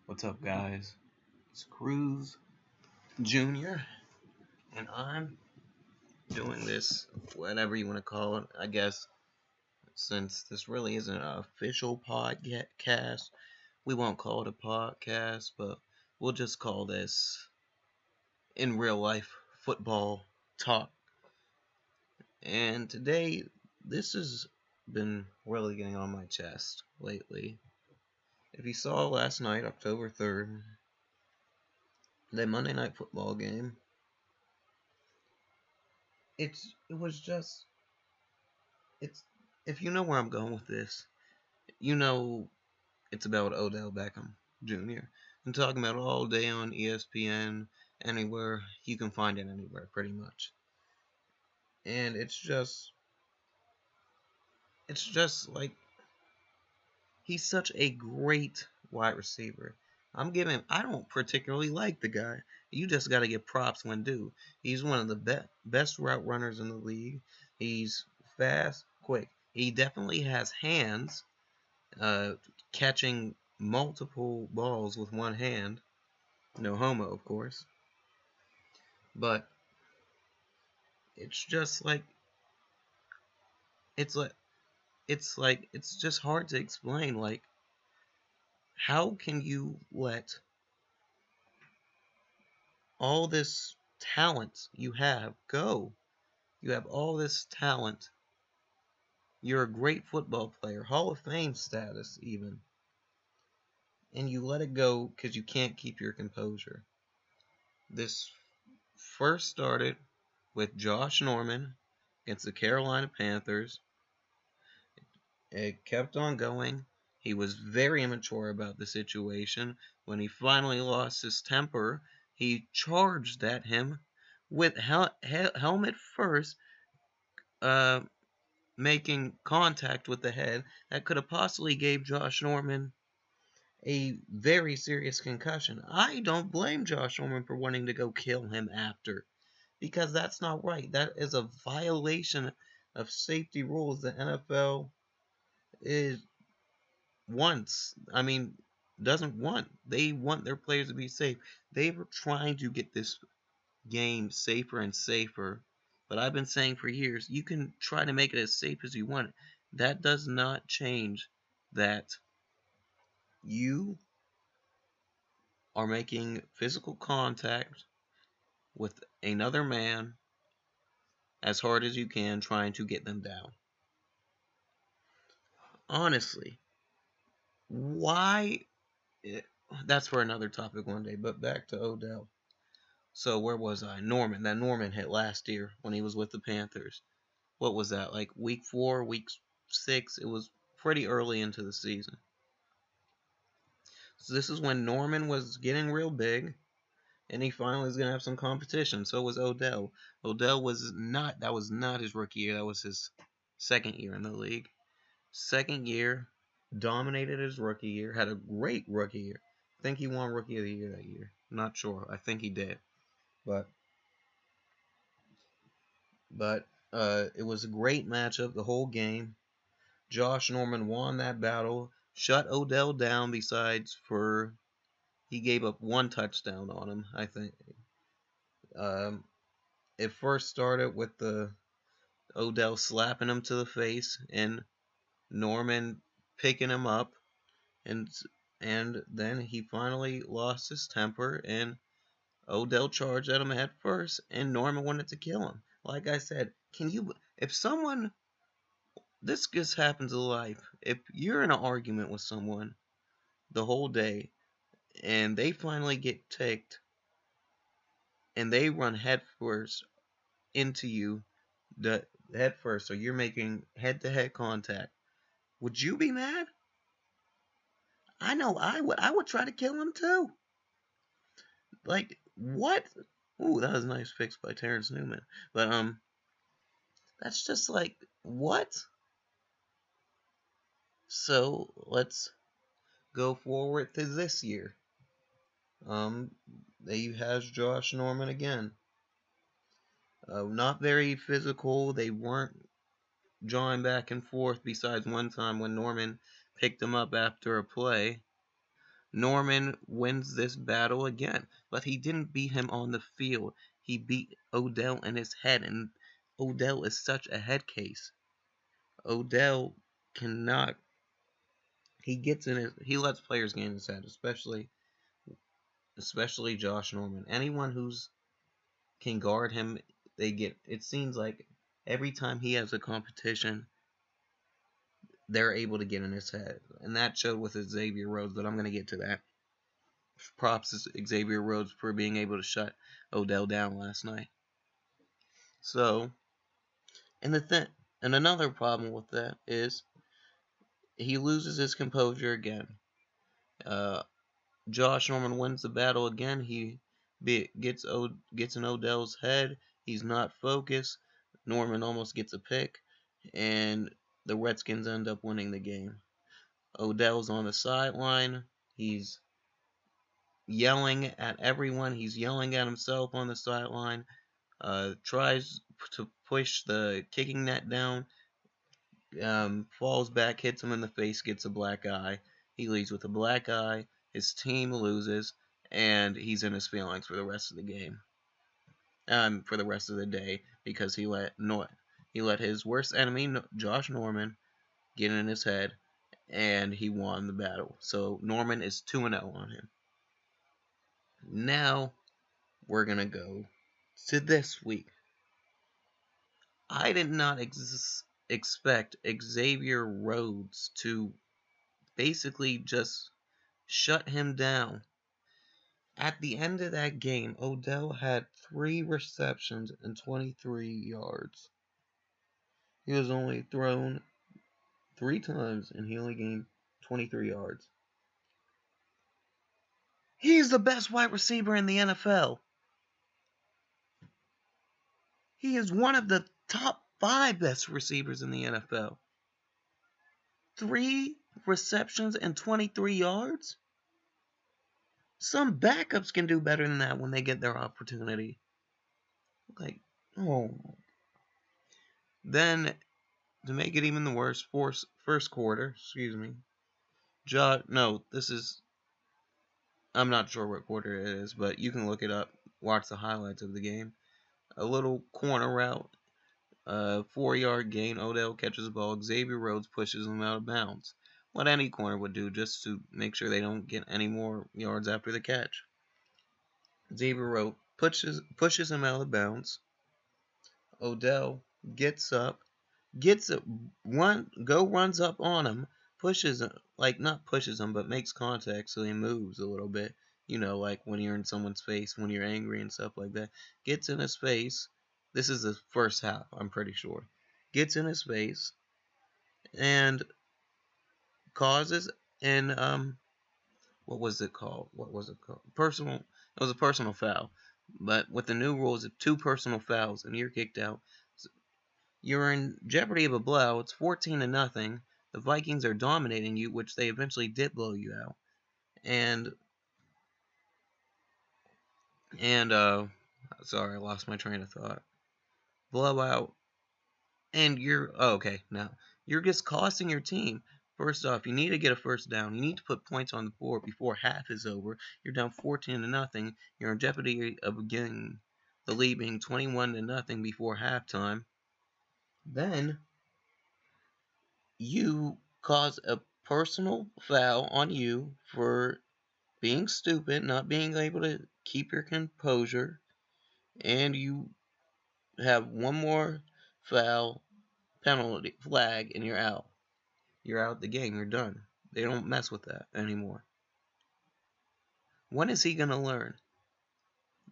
What's up, guys? It's Cruz Jr., and I'm doing this, whatever you want to call it, I guess, since this really isn't an official podcast. We won't call it a podcast, but we'll just call this in real life football talk. And today, this has been really getting on my chest lately. If you saw last night, October 3rd, the Monday Night Football game, it was just, it's, if you know where I'm going with this, you know it's about Odell Beckham Jr. I'm talking about it all day on ESPN, anywhere. You can find it anywhere, pretty much. And it's just like, he's such a great wide receiver. I don't particularly like the guy. You just got to give props when due. He's one of the best route runners in the league. He's fast, quick. He definitely has hands, catching multiple balls with one hand. No homo, of course. But it's just like, it's like, it's just hard to explain. Like, how can you let all this talent you have go? You have all this talent. You're a great football player, Hall of Fame status even. And you let it go because you can't keep your composure. This first started with Josh Norman against the Carolina Panthers. It kept on going. He was very immature about the situation. When he finally lost his temper, he charged at him with helmet first, making contact with the head that could have possibly gave Josh Norman a very serious concussion. I don't blame Josh Norman for wanting to go kill him after, because that's not right. That is a violation of safety rules the NFL is doesn't want. They want their players to be safe. They were trying to get this game safer and safer. But I've been saying for years, you can try to make it as safe as you want. That does not change that you are making physical contact with another man as hard as you can, trying to get them down. Honestly, why? That's for another topic one day, but back to Odell. So where was I? Norman. That Norman hit last year when he was with the Panthers. What was that? Like week 4, week 6? It was pretty early into the season. So this is when Norman was getting real big, and he finally was going to have some competition. So was Odell. That was not his rookie year. That was his second year in the league. Second year, dominated his rookie year, had a great rookie year. I think he won Rookie of the Year that year. Not sure. I think he did. But it was a great matchup the whole game. Josh Norman won that battle, shut Odell down. Besides, he gave up one touchdown on him, I think. It first started with the Odell slapping him to the face and Norman picking him up, and then he finally lost his temper and Odell charged at him head first, and Norman wanted to kill him. Like I said, this just happens in life. If you're in an argument with someone the whole day, and they finally get ticked, and they run head first into you, the head first, so you're making head-to-head contact, would you be mad? I know I would. I would try to kill him too. Like, what? Ooh, that was a nice fix by Terrence Newman. But, that's just like, what? So, let's go forward to this year. They has Josh Norman again. Not very physical. They weren't jawing back and forth, besides one time when Norman picked him up after a play. Norman wins this battle again, but he didn't beat him on the field. He beat Odell in his head, and Odell is such a head case. Odell cannot. He lets players get in his head, especially Josh Norman. Anyone who's can guard him, they get. It seems like every time he has a competition, they're able to get in his head, and that showed with Xavier Rhodes. But I'm going to get to that. Props to Xavier Rhodes for being able to shut Odell down last night. So, and and another problem with that is he loses his composure again. Josh Norman wins the battle again. He gets in Odell's head. He's not focused. Norman almost gets a pick, and the Redskins end up winning the game. Odell's on the sideline. He's yelling at everyone. He's yelling at himself on the sideline. Tries to push the kicking net down. Falls back, hits him in the face, gets a black eye. He leaves with a black eye. His team loses, and he's in his feelings for the rest of the game. For the rest of the day, because he let his worst enemy, Josh Norman, get in his head, and he won the battle. So Norman is 2-0 on him. Now we're gonna go to this week. I did not expect Xavier Rhodes to basically just shut him down. At the end of that game, Odell had 3 receptions and 23 yards. He was only thrown 3 times, and he only gained 23 yards. He's the best wide receiver in the NFL. He is one of the top 5 best receivers in the NFL. 3 receptions and 23 yards? Some backups can do better than that when they get their opportunity. Like, oh. Then, to make it even the worse, first quarter, I'm not sure what quarter it is, but you can look it up, watch the highlights of the game. A little corner route, 4-yard gain, Odell catches the ball, Xavier Rhodes pushes him out of bounds. What any corner would do just to make sure they don't get any more yards after the catch. Xavier Rhodes pushes him out of bounds. Odell gets up, runs up on him, not pushes him, but makes contact so he moves a little bit. You know, like when you're in someone's face, when you're angry and stuff like that. Gets in his face. This is the first half, I'm pretty sure. Gets in his face and causes what was it called? It was a personal foul. But with the new rules of 2 personal fouls and you're kicked out, you're in jeopardy of a blow. It's 14-0. The Vikings are dominating you, which they eventually did blow you out. And sorry, I lost my train of thought. Blowout. And now you're just costing your team. First off, you need to get a first down. You need to put points on the board before half is over. You're down 14-0. You're in jeopardy of getting the lead being 21-0 before halftime. Then you cause a personal foul on you for being stupid, not being able to keep your composure, and you have one more foul penalty flag and you're out. You're out the game. You're done. They don't mess with that anymore. When is he going to learn?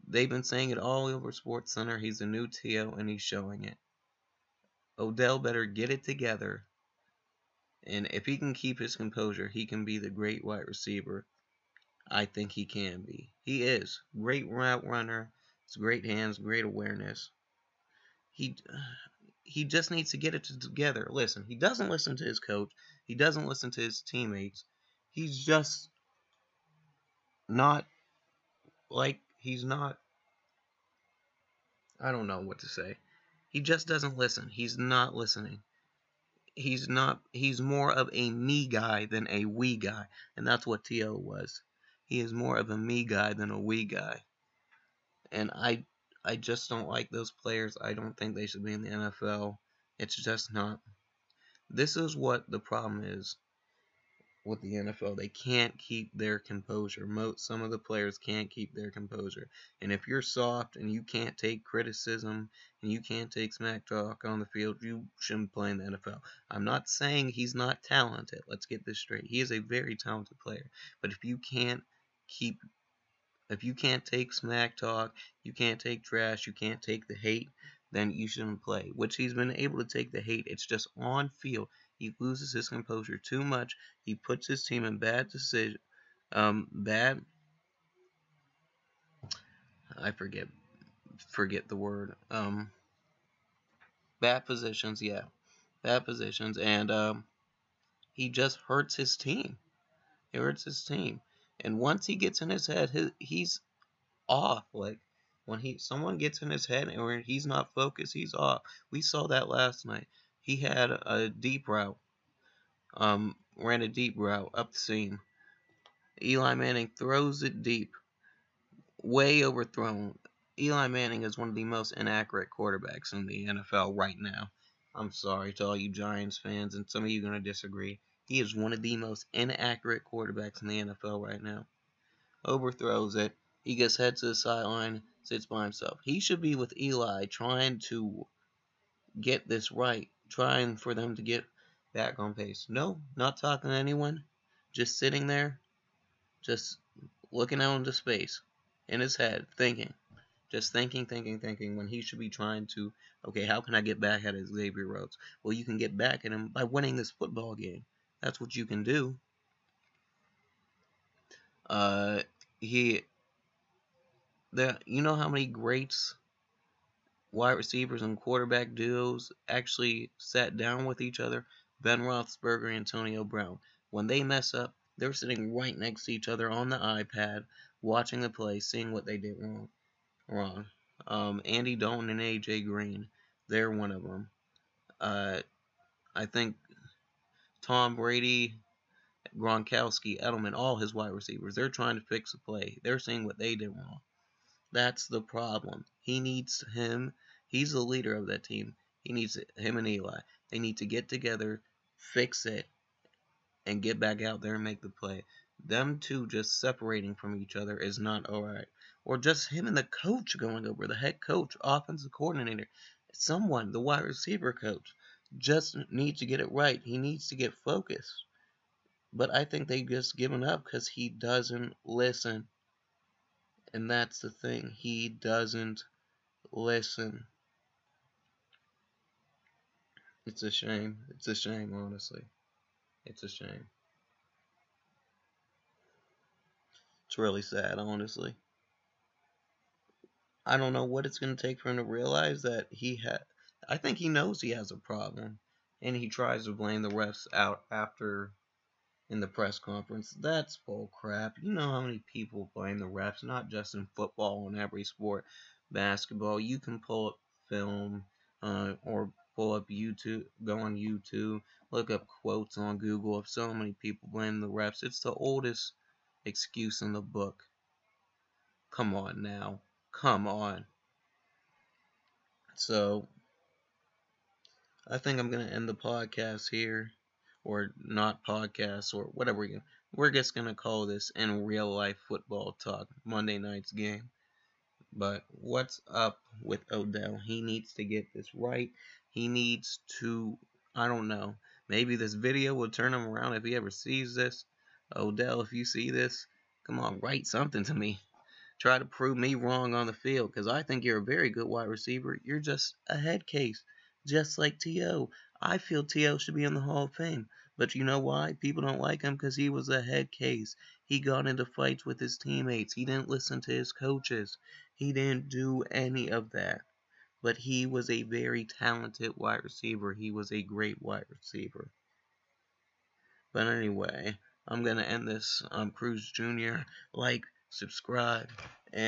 They've been saying it all over SportsCenter. He's a new T.O. and he's showing it. Odell better get it together. And if he can keep his composure, he can be the great wide receiver I think he can be. He is. Great route runner. It's great hands, great awareness. He just needs to get it together. Listen, he doesn't listen to his coach. He doesn't listen to his teammates. He's just not I don't know what to say. He just doesn't listen. He's not listening. He's more of a me guy than a we guy, and that's what T.O. was. He is more of a me guy than a we guy. And I just don't like those players. I don't think they should be in the NFL. It's just not. This is what the problem is with the NFL. They can't keep their composure. Some of the players can't keep their composure. And if you're soft and you can't take criticism and you can't take smack talk on the field, you shouldn't play in the NFL. I'm not saying he's not talented. Let's get this straight. He is a very talented player. But keep if you can't take smack talk, you can't take trash, you can't take the hate, then you shouldn't play. Which he's been able to take the hate. It's just on field. He loses his composure too much. He puts his team in bad decision. Bad. I forget the word. Bad positions. Yeah, bad positions, and he just hurts his team. He hurts his team, and once he gets in his head, he's off. Like when someone gets in his head and when he's not focused, he's off. We saw that last night. He had a deep route. Ran a deep route up the seam. Eli Manning throws it deep, way overthrown. Eli Manning is one of the most inaccurate quarterbacks in the NFL right now. I'm sorry to all you Giants fans, and some of you are going to disagree. He is one of the most inaccurate quarterbacks in the NFL right now. Overthrows it. He gets head to the sideline, sits by himself. He should be with Eli trying to get this right, trying for them to get back on pace. No, not talking to anyone, just sitting there, just looking out into space in his head, thinking. Just thinking, when he should be trying to, okay, how can I get back at Xavier Rhodes? Well, you can get back at him by winning this football game. That's what you can do. You know how many greats, wide receivers, and quarterback duos actually sat down with each other? Ben Roethlisberger and Antonio Brown. When they mess up, they're sitting right next to each other on the iPad, watching the play, seeing what they did wrong. Andy Dalton and AJ Green, they're one of them. I think Tom Brady, Gronkowski, Edelman, all his wide receivers, they're trying to fix the play. They're seeing what they did wrong. That's the problem. He needs him. He's the leader of that team. He needs him and Eli. They need to get together, fix it, and get back out there and make the play. Them two just separating from each other is not alright. Or just him and the coach going over, the head coach, offensive coordinator, someone, the wide receiver coach, just needs to get it right. He needs to get focused. But I think they just given up because he doesn't listen. And that's the thing. He doesn't listen. It's a shame. It's a shame, honestly. It's a shame. It's really sad, honestly. I don't know what it's going to take for him to realize that I think he knows he has a problem. And he tries to blame the refs out after in the press conference. That's bull crap. You know how many people blame the refs, not just in football, in every sport. Basketball, you can pull up film or pull up YouTube, go on YouTube, look up quotes on Google of so many people blame the refs. It's the oldest excuse in the book. Come on now. Come on. So, I think I'm going to end the podcast here. Or not podcast, or whatever. We're just going to call this In Real Life Football Talk, Monday night's game. But what's up with Odell? He needs to get this right. He needs to, I don't know, maybe this video will turn him around if he ever sees this. Odell, if you see this, come on, write something to me. Try to prove me wrong on the field, because I think you're a very good wide receiver. You're just a head case, just like T.O. I feel T.O. should be in the Hall of Fame. But you know why? People don't like him because he was a head case. He got into fights with his teammates. He didn't listen to his coaches. He didn't do any of that. But he was a very talented wide receiver. He was a great wide receiver. But anyway, I'm going to end this. Cruz Jr. Like, subscribe, and